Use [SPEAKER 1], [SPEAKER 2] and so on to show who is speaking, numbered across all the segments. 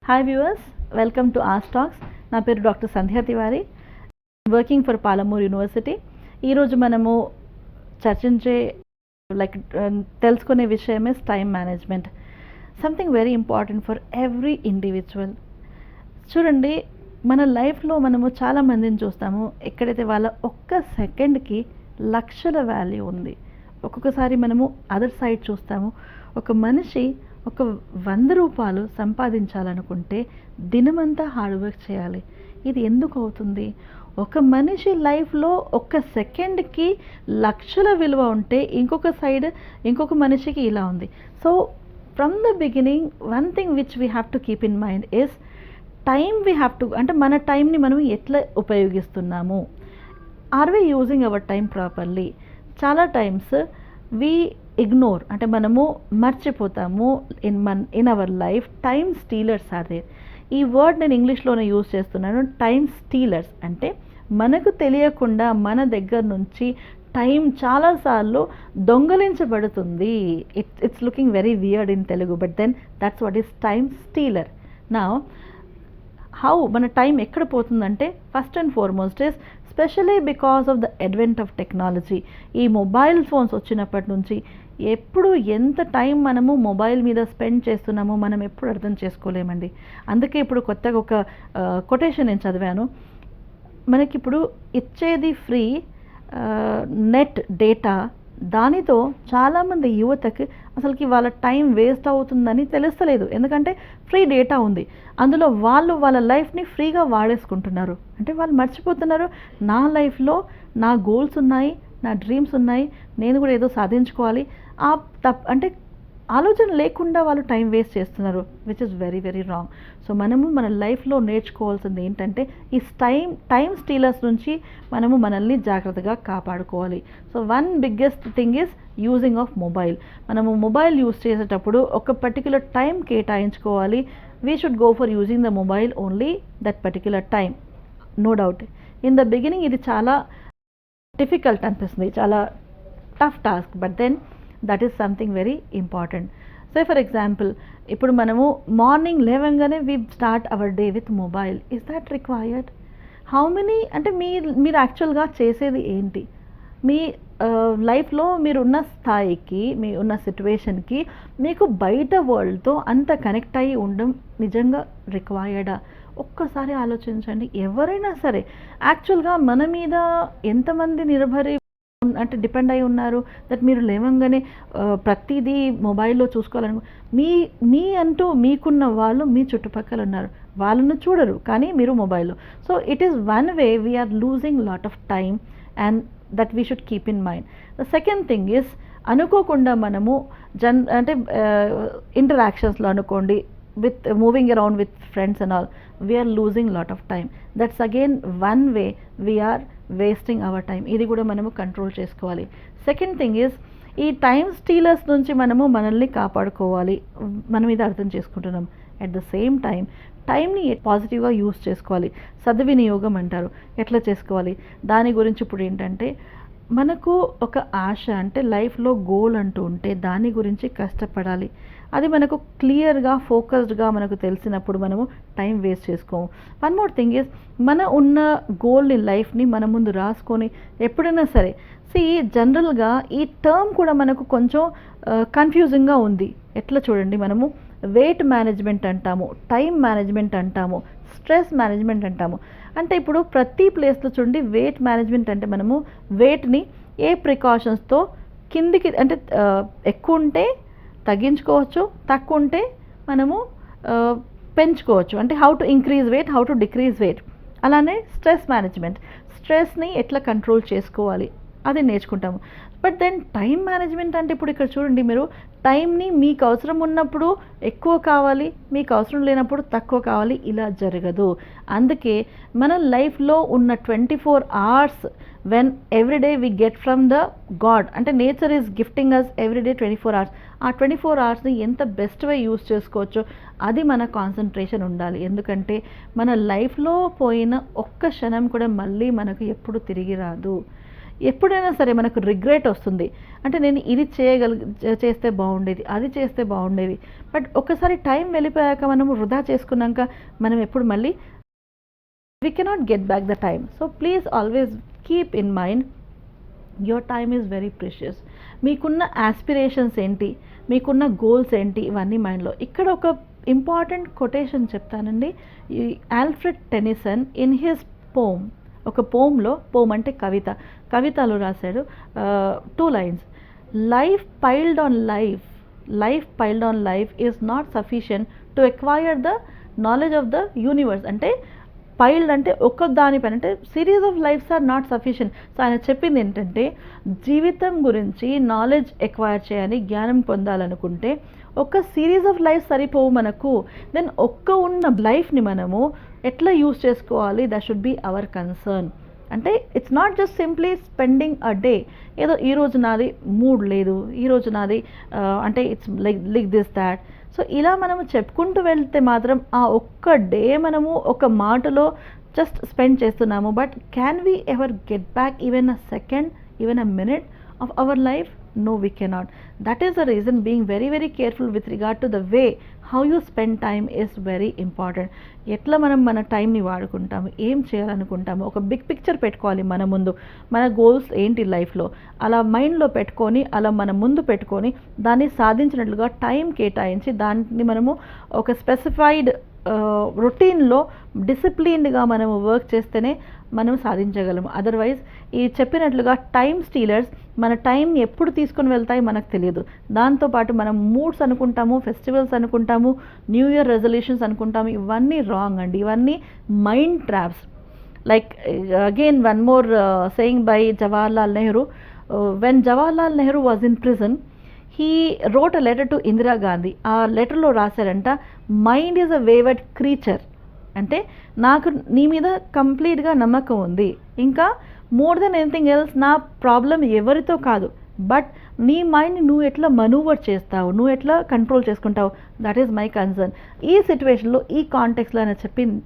[SPEAKER 1] Hi viewers, welcome to us talks. నా పేరు doctor Sandhya Tiwari, working for Palamur university. ఈరోజు మనము చర్చించే తెలుసుకునే విషయమే time management. Something very important for every individual. చూడండి, మన లైఫ్లో మనము చాలామందిని చూస్తాము, ఎక్కడైతే వాళ్ళ ఒక్క సెకండ్కి లక్షల వాల్యూ ఉంది. ఒక్కొక్కసారి మనము అదర్ సైడ్ చూస్తాము, ఒక మనిషి ఒక 100 రూపాయలు సంపాదించాలనుకుంటే దినమంతా హార్డ్ వర్క్ చేయాలి. ఇది ఎందుకు అవుతుంది? ఒక మనిషి లైఫ్లో ఒక్క సెకండ్కి లక్షల విలువ ఉంటే ఇంకొక మనిషికి ఇలా ఉంది. So from the beginning one thing which we have to keep in mind is time. We have to, అంటే మన టైంని మనం ఎట్లా ఉపయోగిస్తున్నాము. Are we using our time properly? చాలా టైమ్స్ వీ ఇగ్నోర్, అంటే మనము మర్చిపోతాము. In our life time stealers are there. ఈ వర్డ్ నేను ఇంగ్లీష్లోనే యూజ్ చేస్తున్నాను. టైమ్ స్టీలర్స్ అంటే మనకు తెలియకుండా మన దగ్గర నుంచి టైం చాలాసార్లు దొంగలించబడుతుంది. It's looking very weird in Telugu, but then that's what is time stealer. నా హౌ మన టైం ఎక్కడ పోతుందంటే, first and foremost is specially because of the advent of technology. ఈ మొబైల్ ఫోన్స్ వచ్చినప్పటి నుంచి ఎప్పుడు ఎంత టైం మనము మొబైల్ మీద స్పెండ్ చేస్తున్నామో మనం ఎప్పుడు అర్థం చేసుకోలేమండి. అందుకే ఇప్పుడు కొత్తగా ఒక కొటేషన్ నేను చదివాను. మనకిప్పుడు ఇచ్చేది ఫ్రీ నెట్ డేటా, దానితో చాలామంది యువతకి అసలుకి వాళ్ళ టైం వేస్ట్ అవుతుందని తెలుస్తలేదు. ఎందుకంటే ఫ్రీ డేటా ఉంది, అందులో వాళ్ళ లైఫ్ని ఫ్రీగా వాడేసుకుంటున్నారు. అంటే వాళ్ళు మర్చిపోతున్నారు, నా లైఫ్లో నా గోల్స్ ఉన్నాయి, నా డ్రీమ్స్ ఉన్నాయి, నేను కూడా ఏదో సాధించుకోవాలి. అంటే ఆలోచన లేకుండా వాళ్ళు టైం వేస్ట్ చేస్తున్నారు, which is very very wrong. So మనము మన లైఫ్లో నేర్చుకోవాల్సింది ఏంటంటే, ఈ టైం స్టీలర్స్ నుంచి మనము మనల్ని జాగ్రత్తగా కాపాడుకోవాలి. So one biggest thing is using of mobile. మనము మొబైల్ యూజ్ చేసేటప్పుడు ఒక పర్టిక్యులర్ టైం కేటాయించుకోవాలి. We should go for using the mobile only that particular time. No doubt in the beginning ఇది చాలా డిఫికల్ట్ అనిపిస్తుంది, చాలా tough task, but then that is something very important. So for example, ఇప్పుడు మనము morning లేవగానే we start our day with mobile. Is that required? How many, అంటే మీరు యాక్చువల్గా చేసేది ఏంటి? మీ లైఫ్లో మీరున్న స్థాయికి, మీ ఉన్న సిచ్యువేషన్కి మీకు బయట వరల్డ్తో అంత కనెక్ట్ అయ్యి ఉండడం నిజంగా రిక్వైర్డా? ఒక్కసారి ఆలోచించండి. ఎవరైనా సరే యాక్చువల్గా మన మీద ఎంతమంది అంటే డిపెండ్ అయి ఉన్నారు. దట్ మీరు లేవంగానే ప్రతిదీ మొబైల్లో చూసుకోవాలను. మీ అంటూ మీకున్న వాళ్ళు మీ చుట్టుపక్కల ఉన్నారు, వాళ్ళను చూడరు, కానీ మీరు మొబైల్లో. So it is one way we are losing lot of time and that we should keep in mind. The second thing is, అనుకోకుండా మనము ఇంటరాక్షన్స్లో అనుకోండి, with moving around with friends and all, we are losing lot of time. That's again one way we are wasting our time. ఇది కూడా మనము control చేసుకోవాలి. Second thing is, ఈ time Steelers నుంచి మనము మనల్ని కాపాడుకోవాలి. మనం ఇది అర్థం చేసుకుంటున్నాం. అట్ ద సేమ్ టైంని పాజిటివ్గా యూస్ చేసుకోవాలి. సద్వినియోగం అంటారు. ఎట్లా చేసుకోవాలి దాని గురించి ఇప్పుడు ఏంటంటే, మనకు ఒక ఆశ, అంటే లైఫ్లో గోల్ అంటూ ఉంటే దాని గురించి కష్టపడాలి. అది మనకు క్లియర్గా ఫోకస్డ్గా మనకు తెలిసినప్పుడు మనము టైం వేస్ట్ చేసుకోము. వన్ మోర్ థింగ్ ఈజ్, మన ఉన్న గోల్ని, లైఫ్ని మన ముందు రాసుకొని ఎప్పుడైనా సరే, జనరల్గా ఈ టర్మ్ కూడా మనకు కొంచెం కన్ఫ్యూజింగ్గా ఉంది. ఎట్లా చూడండి, మనము వెయిట్ మేనేజ్మెంట్ అంటాము, టైం మేనేజ్మెంట్ అంటాము, స్ట్రెస్ మేనేజ్మెంట్ అంటాము. అంటే ఇప్పుడు ప్రతి ప్లేస్లో చూడండి, వెయిట్ మేనేజ్మెంట్ అంటే మనము వెయిట్ని ఏ ప్రికాషన్స్తో కిందికి, అంటే ఎక్కువ ఉంటే తగ్గించుకోవచ్చు, తక్కువ ఉంటే మనము పెంచుకోవచ్చు. అంటే how to increase weight, how to decrease weight. అలానే స్ట్రెస్ మేనేజ్మెంట్, స్ట్రెస్ని ఎట్లా కంట్రోల్ చేసుకోవాలి అది నేర్చుకుంటాము. బట్ దెన్ టైం మేనేజ్మెంట్ అంటే ఇప్పుడు ఇక్కడ చూడండి, మీరు టైంని మీకు అవసరం ఉన్నప్పుడు ఎక్కువ కావాలి, మీకు అవసరం లేనప్పుడు తక్కువ కావాలి, ఇలా జరగదు. అందుకే మన లైఫ్లో ఉన్న 24 hours when everyday we get from the god, అంటే nature is gifting us everyday 24 hours. ఆ 24 hoursని ఎంత బెస్ట్ వే యూస్ చేసుకోవచ్చో అది మన కాన్సన్ట్రేషన్ ఉండాలి. ఎందుకంటే మన లైఫ్లో పోయిన ఒక్క క్షణం కూడా మళ్ళీ మనకు ఎప్పుడు తిరిగి రాదు. ఎప్పుడైనా సరే మనకు రిగ్రెట్ వస్తుంది. అంటే నేను ఇది చేస్తే బాగుండేది, అది చేస్తే బాగుండేది. బట్ ఒకసారి టైం వెళ్ళిపోయాక మనము వృధా చేసుకున్నాక మనం ఎప్పుడు మళ్ళీ we cannot get back the time. So please always keep in mind your time is very precious. మీకున్న ఆస్పిరేషన్స్ ఏంటి, మీకున్న గోల్స్ ఏంటి, ఇవన్నీ మైండ్లో. ఇక్కడ ఒక ఇంపార్టెంట్ కొటేషన్ చెప్తానండి. Alfred Tennyson in his poem, ఒక పోమ్లో, పోమ్ అంటే కవితలో రాశాడు 2 lines. Life piled on life is not sufficient to acquire the knowledge of the universe. అంటే పైల్డ్ అంటే ఒక్క దానిపైన, అంటే series of lifes are not sufficient. So ఆయన చెప్పింది ఏంటంటే జీవితం గురించి నాలెడ్జ్ ఎక్వైర్ చేయాలి, జ్ఞానం పొందాలనుకుంటే ఒక సిరీస్ ఆఫ్ లైఫ్ సరిపోవు మనకు. దెన్ ఉన్న లైఫ్ని మనము ఎట్లా యూజ్ చేసుకోవాలి, that should be our concern. అంటే it's not just simply spending a day. ఏదో ఈరోజు నాది మూడ్ లేదు, ఈరోజు నాది అంటే it's like this that. So ఇలా మనము చెప్పుకుంటూ వెళ్తే మాత్రం ఆ ఒక్క డే మనము ఒక మాటలో జస్ట్ స్పెండ్ చేస్తున్నాము. But can we ever get back even a second, even a minute of our life? No, we cannot. That is the reason being very very careful with regard to the way how you spend time is very important. ఎట్లా మనం మన టైంని వాడుకుంటాము, ఏం చేయాలనుకుంటాము, ఒక big picture పెట్టుకోవాలి మన ముందు. మన గోల్స్ ఏంటి లైఫ్లో అలా మైండ్లో పెట్టుకొని, అలా మన ముందు పెట్టుకొని దాన్ని సాధించినట్లుగా టైం కేటాయించి దాన్ని మనము ఒక స్పెసిఫైడ్ రొటీన్లో డిసిప్లిన్డ్గా మనము వర్క్ చేస్తేనే మనం సాధించగలము. అదర్వైజ్ ఈ చెప్పినట్లుగా టైం స్టీలర్స్ మన టైంని ఎప్పుడు తీసుకొని వెళ్తాయి మనకు తెలియదు. దాంతోపాటు మనం మూడ్స్ అనుకుంటాము, ఫెస్టివల్స్ అనుకుంటాము, న్యూ ఇయర్ రెజల్యూషన్స్ అనుకుంటాము. ఇవన్నీ రాంగ్ అండి, ఇవన్నీ mind traps. Like again one more saying by Jawaharlal Nehru. When Jawaharlal Nehru was in prison, he wrote a letter to Indira Gandhi. ఆ లెటర్లో రాశారంట, mind is a wayward creature. అంటే నాకు నీ మీద కంప్లీట్గా నమ్మకం ఉంది, ఇంకా మోర్ దెన్ ఎనీథింగ్ ఎల్స్ నా ప్రాబ్లం ఎవరితో కాదు, బట్ నీ మైండ్ని నువ్వు ఎట్లా మనూవర్ చేస్తావు, నువ్వు ఎట్లా కంట్రోల్ చేసుకుంటావు, దట్ ఈజ్ మై కన్సర్న్. ఈ సిచ్యువేషన్లో ఈ కాంటెక్స్లో ఆయన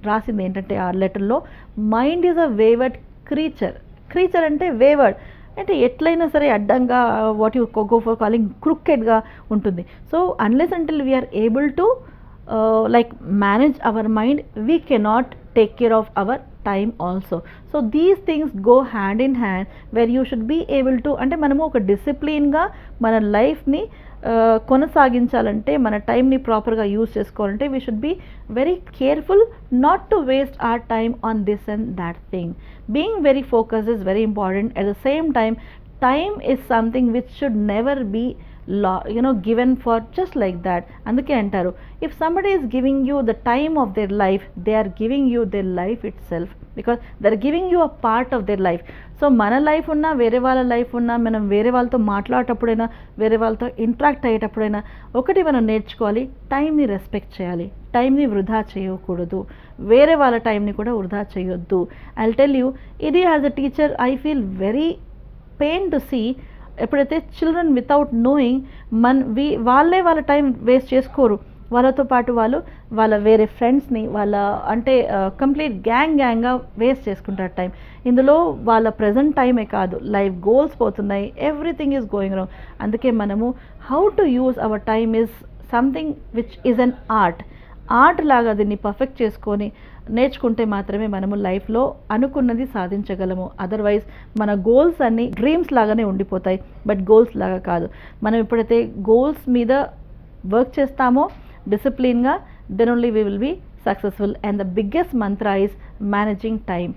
[SPEAKER 1] రాసింది ఏంటంటే ఆ లెటర్లో, mind is a wayward creature అంటే వేవర్డ్ అంటే ఎట్లయినా సరే అడ్డంగా, what you go for calling క్రుకెడ్గా ఉంటుంది. So unless until we are able to like manage our mind, we cannot take care of our time also. So these things go hand in hand, where you should be able to, అంటే మనము ఒక డిసిప్లిన్గా మన లైఫ్ని కొనసాగించాలంటే, మన టైంని ప్రాపర్గా use చేసుకోవాలంటే, we should be very careful not to waste our time on this and that thing. Being very focus is very important. At the same time, time is something which should never be given for just like that. అందుకే అంటారు, if somebody is giving you the time of their life, they are giving you their life itself, because they are giving you a part of their life. So మన life ఉన్నా, వేరే వాళ్ళ life ఉన్నా, మనం వేరే వాళ్ళతో మాట్లాడేటప్పుడైనా, వేరే వాళ్ళతో ఇంటరాక్ట్ అయ్యేటప్పుడైనా ఒకటి మనం నేర్చుకోవాలి, టైంని రెస్పెక్ట్ చేయాలి, టైంని వృధా చేయకూడదు, వేరే వాళ్ళ టైంని కూడా వృధా చేయొద్దు. ఐల్ టెల్ యూ, ఇది as a teacher I feel very pain to see. ఎప్పుడైతే చిల్డ్రన్ వితౌట్ నోయింగ్ వాళ్ళే వాళ్ళ టైం వేస్ట్ చేసుకోరు, వాళ్ళతో పాటు వాళ్ళ వేరే ఫ్రెండ్స్ని అంటే కంప్లీట్ గ్యాంగ్గా వేస్ట్ చేసుకుంటారు టైం. ఇందులో వాళ్ళ ప్రజెంట్ టైమే కాదు, లైఫ్ గోల్స్ పోతున్నాయి, ఎవ్రీథింగ్ ఈజ్ గోయింగ్ రాంగ్. అందుకే మనము how to use our time is something which is an art లాగా దీన్ని పర్ఫెక్ట్ చేసుకొని నేర్చుకుంటే మాత్రమే మనము లైఫ్లో అనుకున్నది సాధించగలము. అదర్వైజ్ మన గోల్స్ అన్నీ డ్రీమ్స్ లాగానే ఉండిపోతాయి, బట్ గోల్స్ లాగా కాదు. మనం ఎప్పుడైతే గోల్స్ మీద వర్క్ చేస్తామో డిసిప్లిన్గా, then only we will be successful. And the biggest mantra is managing time,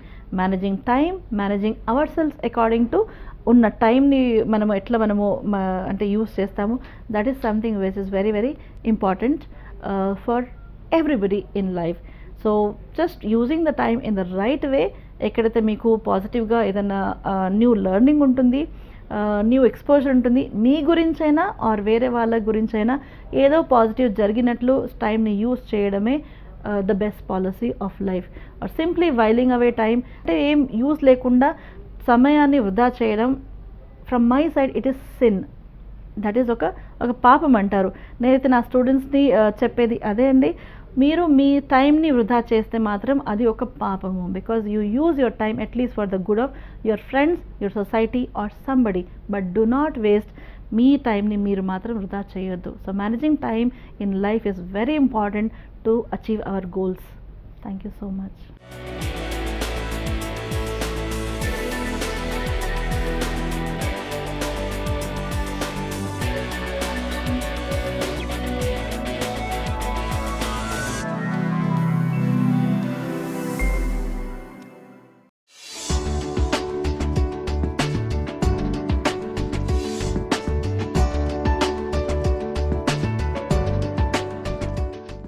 [SPEAKER 1] managing our selves according to ఉన్న టైంని మనము ఎట్లా అంటే యూస్ చేస్తాము. That is something which is very very important for everybody in life. So just using the time in the right way, ఎక్కడైతే మీకు పాజిటివ్గా ఏదైనా న్యూ లెర్నింగ్ ఉంటుంది, న్యూ ఎక్స్పోజర్ ఉంటుంది, మీ గురించైనా ఆర్ వేరే వాళ్ళ గురించైనా ఏదో పాజిటివ్ జరిగినట్లు టైంని యూజ్ చేయడమే the best policy of life. Or simply wiling away time అంటే ఏం యూజ్ లేకుండా సమయాన్ని వృధా చేయడం, from my side it is sin. That is ఒక పాపం అంటారు. నేనైతే నా స్టూడెంట్స్ని చెప్పేది అదే అండి. మీరు మీ టైంని వృధా చేస్తే మాత్రం అది ఒక పాపము. Because you use your time at least for the good of your friends, your society or somebody, but do not waste మీ టైంని మీరు మాత్రం వృధా చేయొద్దు. So managing time in life is very important to achieve our goals. Thank you so much.